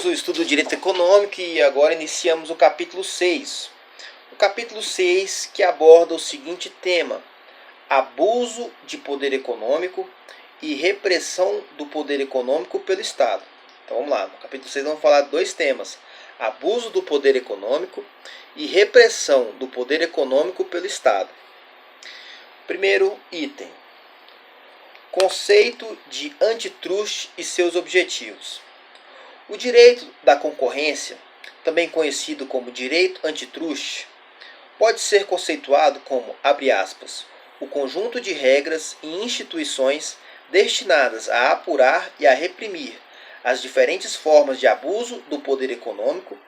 Continuamos o estudo do direito econômico e agora iniciamos o capítulo 6. O capítulo 6 que aborda o seguinte tema: abuso de poder econômico e repressão do poder econômico pelo Estado. Então vamos lá, no capítulo 6 vamos falar de dois temas: abuso do poder econômico e repressão do poder econômico pelo Estado. Primeiro item: conceito de antitruste e seus objetivos. O direito da concorrência, também conhecido como direito antitruste, pode ser conceituado como, abre aspas, o conjunto de regras e instituições destinadas a apurar e a reprimir as diferentes formas de abuso do poder econômico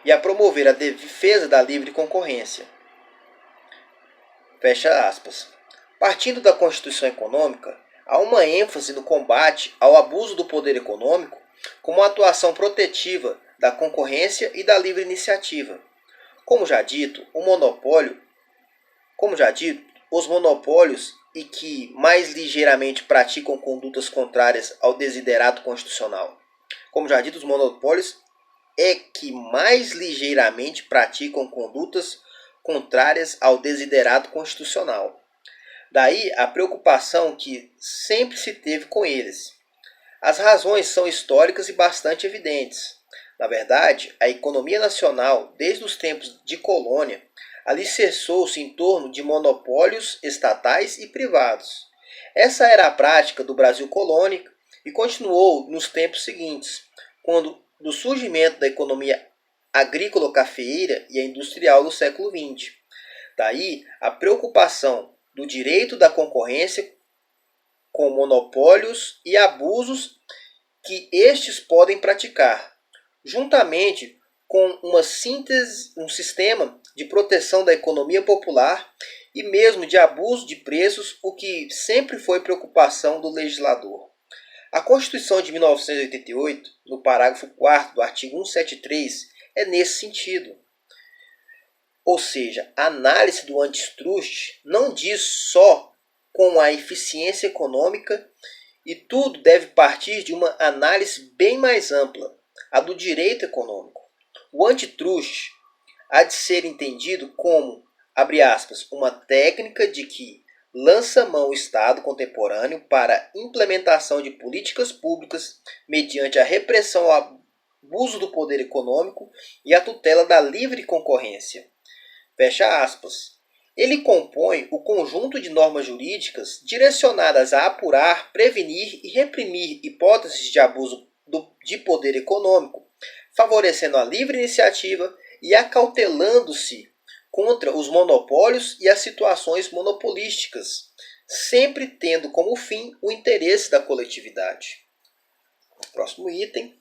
e a promover a defesa da livre concorrência. Fecha aspas. Partindo da Constituição Econômica, há uma ênfase no combate ao abuso do poder econômico como uma atuação protetiva da concorrência e da livre iniciativa. Como já dito, os monopólios e que mais ligeiramente praticam condutas contrárias ao desiderato constitucional. Como já dito, os monopólios é que mais ligeiramente praticam condutas contrárias ao desiderato constitucional. Daí a preocupação que sempre se teve com eles. As razões são históricas e bastante evidentes. Na verdade, a economia nacional, desde os tempos de colônia, alicerçou-se em torno de monopólios estatais e privados. Essa era a prática do Brasil colônico e continuou nos tempos seguintes, quando do surgimento da economia agrícola cafeeira e a industrial do século XX. Daí a preocupação do direito da concorrência com monopólios e abusos que estes podem praticar, juntamente com um sistema de proteção da economia popular e mesmo de abuso de preços, o que sempre foi preocupação do legislador. A Constituição de 1988, no parágrafo 4º do artigo 173, é nesse sentido. Ou seja, a análise do antitruste não diz só com a eficiência econômica e tudo deve partir de uma análise bem mais ampla, a do direito econômico. O antitruste há de ser entendido como, abre aspas, uma técnica de que lança mão o Estado contemporâneo para a implementação de políticas públicas mediante a repressão ao abuso do poder econômico e a tutela da livre concorrência. Fecha aspas. Ele compõe o conjunto de normas jurídicas direcionadas a apurar, prevenir e reprimir hipóteses de abuso de poder econômico, favorecendo a livre iniciativa e acautelando-se contra os monopólios e as situações monopolísticas, sempre tendo como fim o interesse da coletividade. Próximo item.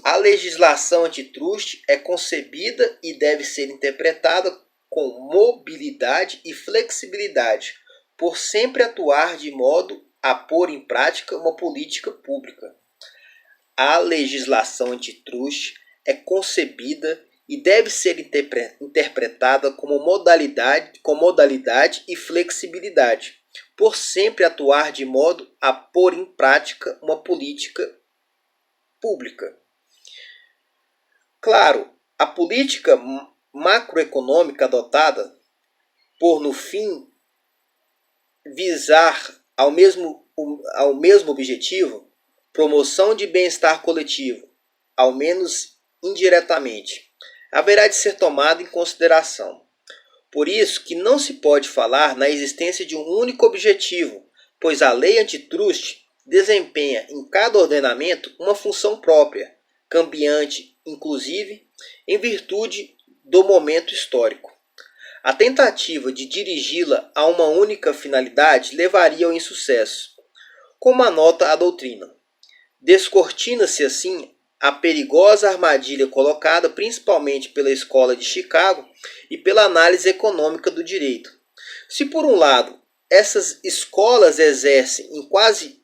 A legislação antitruste é concebida e deve ser interpretada com mobilidade e flexibilidade, por sempre atuar de modo a pôr em prática uma política pública. A legislação antitruste é concebida e deve ser interpretada com modalidade e flexibilidade, por sempre atuar de modo a pôr em prática uma política pública. Claro, a política macroeconômica adotada por, no fim, visar ao mesmo objetivo, promoção de bem-estar coletivo, ao menos indiretamente, haverá de ser tomada em consideração. Por isso que não se pode falar na existência de um único objetivo, pois a lei antitruste desempenha em cada ordenamento uma função própria, cambiante, inclusive, em virtude do momento histórico. A tentativa de dirigi-la a uma única finalidade levaria ao insucesso. Como anota a doutrina, descortina-se assim a perigosa armadilha colocada principalmente pela Escola de Chicago e pela análise econômica do direito. Se por um lado essas escolas exercem em quase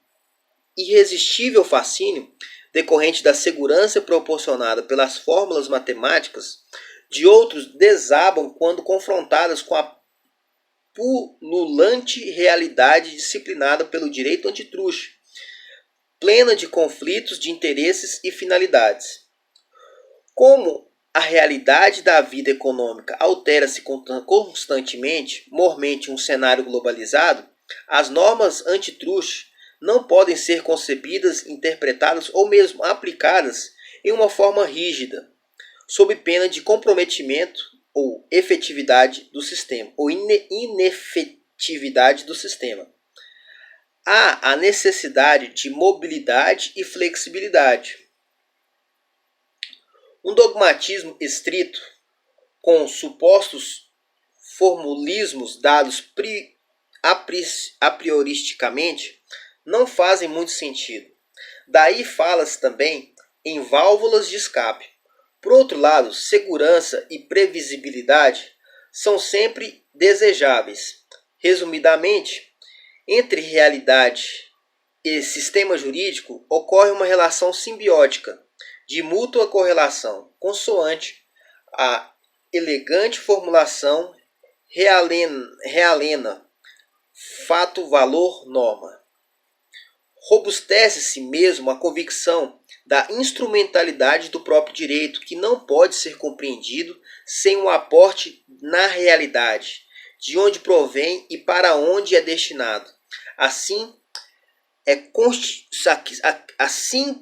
irresistível fascínio, decorrente da segurança proporcionada pelas fórmulas matemáticas, de outros desabam quando confrontadas com a pululante realidade disciplinada pelo direito antitruste, plena de conflitos de interesses e finalidades. Como a realidade da vida econômica altera-se constantemente, mormente um cenário globalizado, as normas antitruste não podem ser concebidas, interpretadas ou mesmo aplicadas em uma forma rígida, sob pena de comprometimento ou efetividade do sistema, ou inefetividade do sistema. Há a necessidade de mobilidade e flexibilidade. Um dogmatismo estrito, com supostos formulismos dados a prioristicamente, não fazem muito sentido. Daí fala-se também em válvulas de escape. Por outro lado, segurança e previsibilidade são sempre desejáveis. Resumidamente, entre realidade e sistema jurídico ocorre uma relação simbiótica, de mútua correlação, consoante a elegante formulação realena, fato, valor, norma. Robustece-se mesmo a convicção da instrumentalidade do próprio direito, que não pode ser compreendido sem um aporte na realidade, de onde provém e para onde é destinado. Assim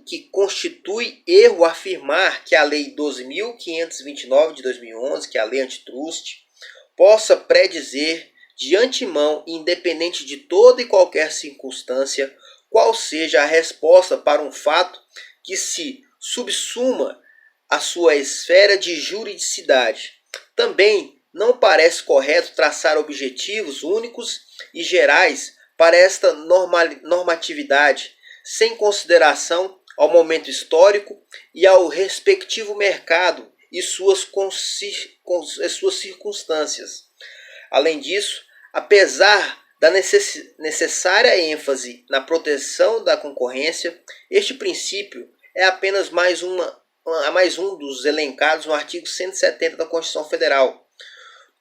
que constitui erro afirmar que a Lei 12.529 de 2011, que é a Lei Antitruste, possa predizer de antemão, independente de toda e qualquer circunstância, qual seja a resposta para um fato que se subsuma à sua esfera de juridicidade. Também não parece correto traçar objetivos únicos e gerais para esta normatividade, sem consideração ao momento histórico e ao respectivo mercado e suas circunstâncias. Além disso, apesar da necessária ênfase na proteção da concorrência, este princípio é apenas mais um dos elencados no artigo 170 da Constituição Federal,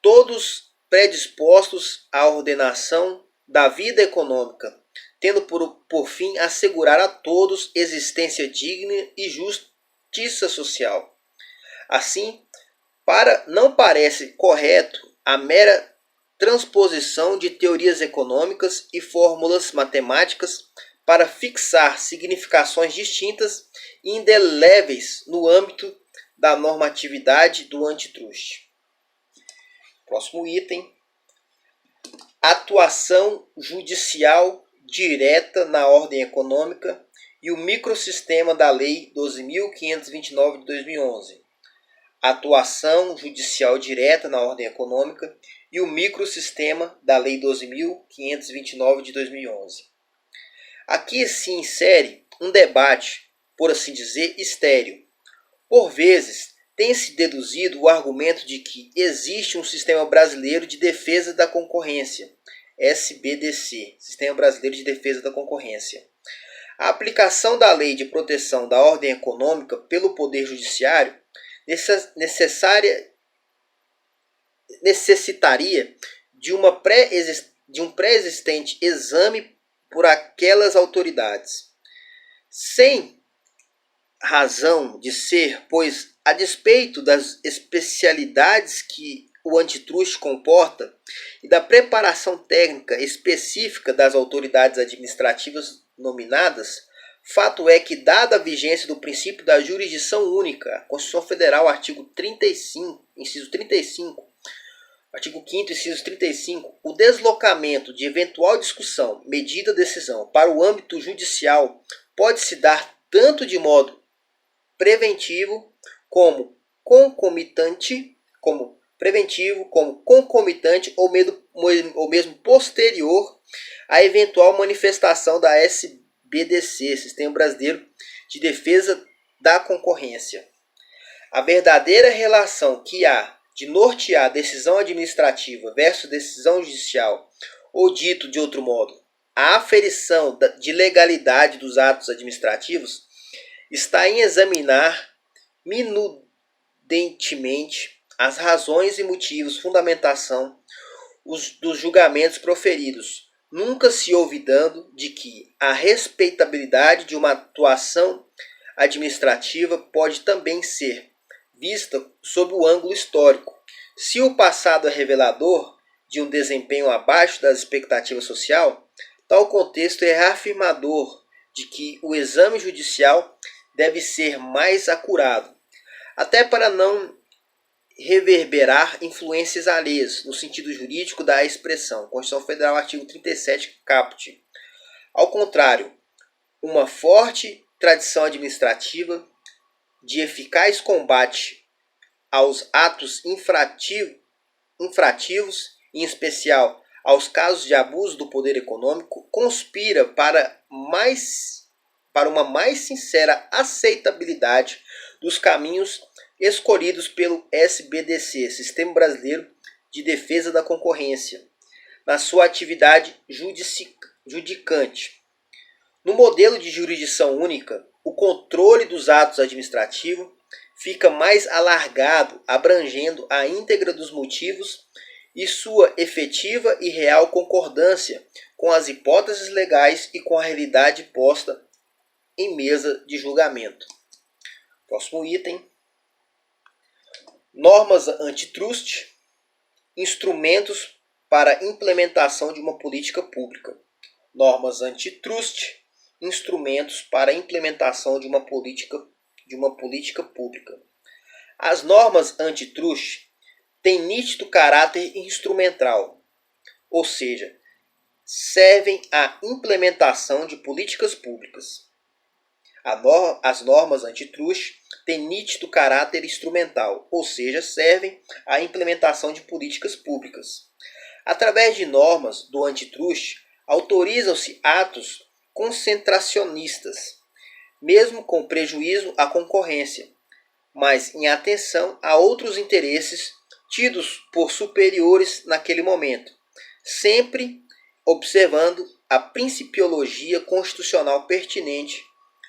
todos predispostos à ordenação da vida econômica, tendo por fim assegurar a todos existência digna e justiça social. Assim, não parece correto a mera transposição de teorias econômicas e fórmulas matemáticas para fixar significações distintas e indeléveis no âmbito da normatividade do antitruste. Próximo item. Atuação judicial direta na ordem econômica e o microsistema da Lei 12.529 de 2011. Atuação judicial direta na ordem econômica e o microsistema da Lei 12.529 de 2011. Aqui se insere um debate, por assim dizer, estéril. Por vezes, tem-se deduzido o argumento de que existe um Sistema Brasileiro de Defesa da Concorrência, SBDC, Sistema Brasileiro de Defesa da Concorrência. A aplicação da Lei de Proteção da Ordem Econômica pelo Poder Judiciário necessitaria de um pré-existente exame por aquelas autoridades. Sem razão de ser, pois, a despeito das especialidades que o antitruste comporta e da preparação técnica específica das autoridades administrativas nominadas, fato é que, dada a vigência do princípio da jurisdição única, Constituição Federal, artigo 35, inciso 35, artigo 5º, inciso 35, o deslocamento de eventual discussão, medida, decisão para o âmbito judicial pode se dar tanto de modo preventivo como concomitante, como ou mesmo posterior à eventual manifestação da SBDC, Sistema Brasileiro de Defesa da Concorrência. A verdadeira relação que há de nortear decisão administrativa versus decisão judicial, ou dito de outro modo, a aferição de legalidade dos atos administrativos, está em examinar minudentemente as razões e motivos, fundamentação dos julgamentos proferidos, nunca se olvidando de que a respeitabilidade de uma atuação administrativa pode também ser vista sob o ângulo histórico. Se o passado é revelador de um desempenho abaixo das expectativas social, tal contexto é reafirmador de que o exame judicial deve ser mais acurado, até para não reverberar influências alheias, no sentido jurídico da expressão. Constituição Federal, artigo 37, caput. Ao contrário, uma forte tradição administrativa de eficaz combate aos atos infrativos, em especial aos casos de abuso do poder econômico, conspira para uma mais sincera aceitabilidade dos caminhos escolhidos pelo SBDC, Sistema Brasileiro de Defesa da Concorrência, na sua atividade judicante. No modelo de jurisdição única, o controle dos atos administrativos fica mais alargado, abrangendo a íntegra dos motivos e sua efetiva e real concordância com as hipóteses legais e com a realidade posta em mesa de julgamento. Próximo item. Normas antitrust, instrumentos para implementação de uma política pública. Normas antitrust, instrumentos para a implementação de uma política pública. As normas antitrust têm nítido caráter instrumental, ou seja, servem à implementação de políticas públicas. As normas antitrust têm nítido caráter instrumental, ou seja, servem à implementação de políticas públicas. Através de normas do antitrust, autorizam-se atos concentracionistas, mesmo com prejuízo à concorrência, mas em atenção a outros interesses tidos por superiores naquele momento, sempre observando a principiologia constitucional pertinente,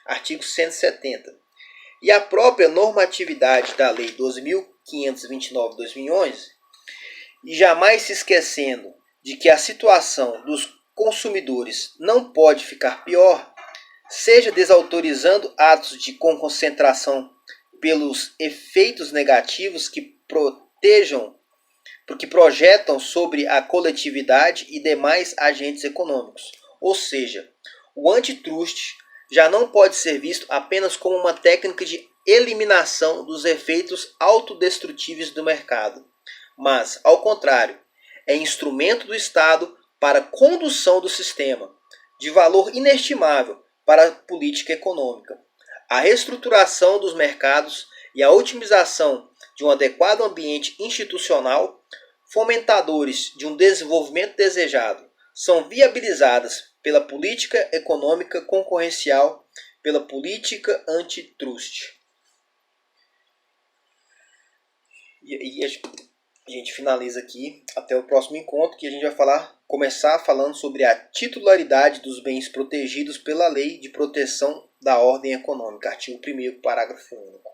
artigo 170, e a própria normatividade da Lei 12.529/2011, e jamais se esquecendo de que a situação dos consumidores não pode ficar pior, seja desautorizando atos de concentração pelos efeitos negativos que projetam sobre a coletividade e demais agentes econômicos. Ou seja, o antitrust já não pode ser visto apenas como uma técnica de eliminação dos efeitos autodestrutíveis do mercado, mas, ao contrário, é instrumento do Estado para a condução do sistema, de valor inestimável para a política econômica, a reestruturação dos mercados e a otimização de um adequado ambiente institucional, fomentadores de um desenvolvimento desejado, são viabilizadas pela política econômica concorrencial, pela política antitrust. E a gente finaliza aqui até o próximo encontro, que a gente vai começar falando sobre a titularidade dos bens protegidos pela Lei de Proteção da Ordem Econômica, artigo 1º, parágrafo único.